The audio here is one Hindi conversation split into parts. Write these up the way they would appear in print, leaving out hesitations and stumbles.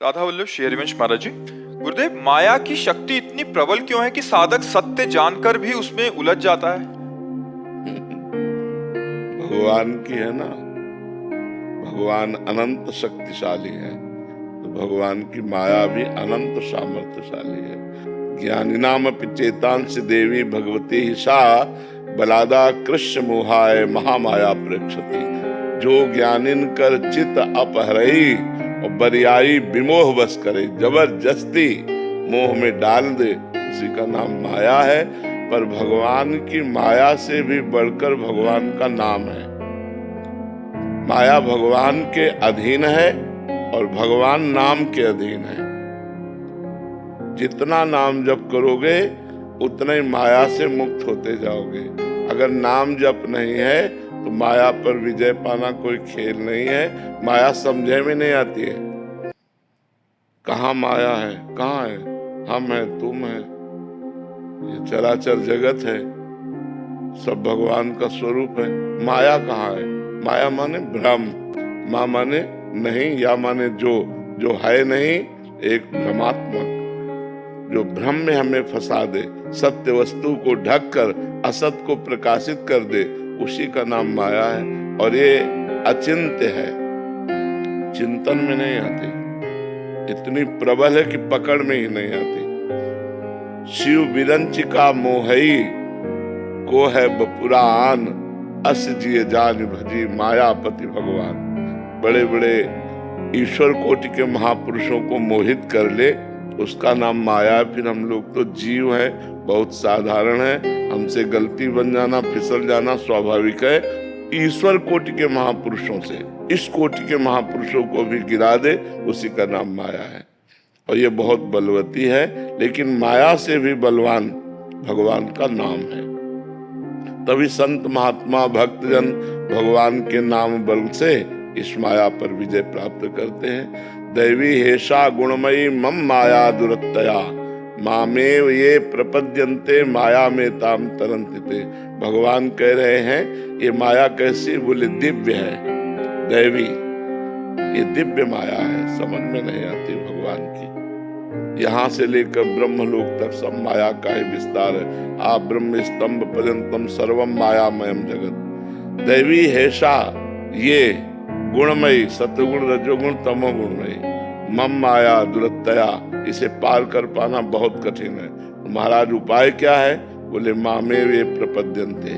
राधा वल्लभ श्री हरिवंश महाराज जी। गुरुदेव, माया की शक्ति इतनी प्रबल क्यों है कि साधक सत्य जानकर भी उसमें उलझ जाता है? भगवान की है ना, भगवान अनंत शक्तिशाली है, तो भगवान की माया भी अनंत सामर्थ्यशाली है। ज्ञानिनामपि चेतांसि देवी भगवती ही सा बलादा कृष्ण मोहाय महामाया प्रेक्षति। जो ज्ञानिन कर चित अपहरई और बरियाई विमोह बस करे, जबरदस्ती मोह में डाल दे, उसी का नाम माया है। पर भगवान की माया से भी बढ़कर भगवान का नाम है। माया भगवान के अधीन है और भगवान नाम के अधीन है। जितना नाम जप करोगे उतना ही माया से मुक्त होते जाओगे। अगर नाम जप नहीं है तो माया पर विजय पाना कोई खेल नहीं है। माया समझे में नहीं आती है। कहाँ माया है, कहाँ है, हम है, तुम है, ये चराचर जगत है, सब भगवान का स्वरूप है। माया कहाँ है? माया माने भ्रम, माँ माने नहीं, या माने जो है नहीं, एक भ्रमात्मक जो भ्रम में हमें फंसा दे, सत्य वस्तु को ढककर असत को प्रकाशित कर दे, उसी का नाम माया है। और ये अचिंत्य है, चिंतन में नहीं आती, इतनी प्रबल है कि पकड़ में ही नहीं आती। शिव विरंचिका मोहई को है बपुरान, अस जिए जान भजी मायापति भगवान। बड़े बड़े ईश्वर कोटि के महापुरुषों को मोहित कर ले, उसका नाम माया। फिर हम लोग तो जीव हैं, बहुत साधारण है, हमसे गलती बन जाना, फिसल जाना स्वाभाविक है। ईश्वर कोटि के महापुरुषों से इस कोटि के महापुरुषों को भी गिरा दे, उसी का नाम माया है। और ये बहुत बलवती है, लेकिन माया से भी बलवान भगवान का नाम है। तभी संत महात्मा भक्तजन भगवान के नाम बल से इस माया पर विजय प्राप्त करते हैं। दैवी हेषा गुणमयी मम माया दुरत्तया, मामेव ये प्रपद्यन्ते माया में ताम तरन्ति। भगवान कह रहे हैं ये माया कैसी? बोले दिव्य है, दैवी, ये दिव्य माया है, समझ में नहीं आती भगवान की। यहाँ से लेकर ब्रह्मलोक तक सब माया का ही विस्तार है। आ ब्रह्म स्तंभ पर्यंतम सर्वम मायामयम जगत। दैवी हेषा, ये गुणमयी, सतगुण रजोगुण तमोगुणमयी, मम माया दुरत्तया, इसे पार कर पाना बहुत कठिन है। महाराज उपाय क्या है? बोले मामेव ये प्रपद्यन्ते,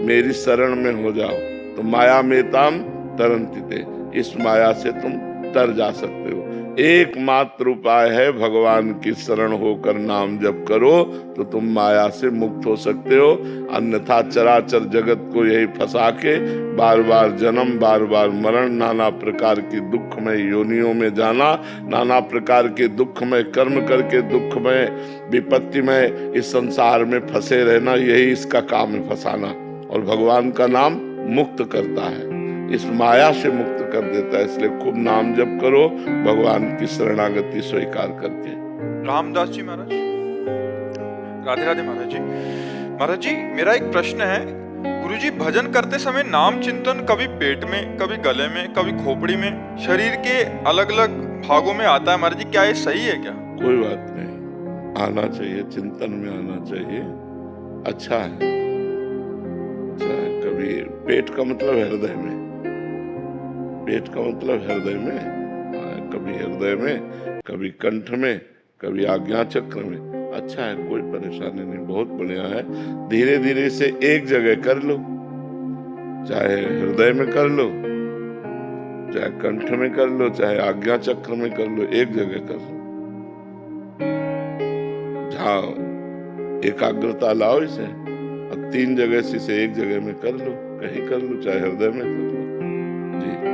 मेरी शरण में हो जाओ तो माया में ताम तरन्ति, इस माया से तुम तर जा सकते हो। एकमात्र उपाय है भगवान की शरण होकर नाम जप करो तो तुम माया से मुक्त हो सकते हो। अन्यथा चराचर जगत को यही फंसा के बार बार जन्म, बार बार मरण, नाना प्रकार की दुखमय योनियों में जाना, नाना प्रकार के दुखमय कर्म करके दुखमय विपत्ति में इस संसार में फंसे रहना, यही इसका काम है, फंसाना। और भगवान का नाम मुक्त करता है, इस माया से मुक्त कर देता है। इसलिए खूब नाम जप करो, भगवान की शरणागति स्वीकार करके। रामदास जी महाराज, राधे राधे महाराज जी। महाराज जी, मेरा एक प्रश्न है। गुरुजी, भजन करते समय नाम चिंतन कभी पेट में, कभी गले में, कभी खोपड़ी में, शरीर के अलग अलग भागों में आता है। महाराज जी, क्या ये सही है क्या? कोई बात नहीं, आना चाहिए, चिंतन में आना चाहिए, अच्छा है, अच्छा है। कभी पेट का मतलब हृदय में, पेट का मतलब हृदय में, कभी हृदय में, कभी कंठ में, कभी आज्ञा चक्र में, अच्छा है, कोई परेशानी नहीं, बहुत बढ़िया है। धीरे धीरे से एक जगह कर लो, चाहे हृदय में कर लो, चाहे कंठ में कर लो, चाहे आज्ञा चक्र में कर लो, एक जगह कर लो। जाओ, एकाग्रता लाओ इसे, अब 3 जगह से इसे एक जगह में कर लो, कहीं कर लो, चाहे हृदय में कर लो जी।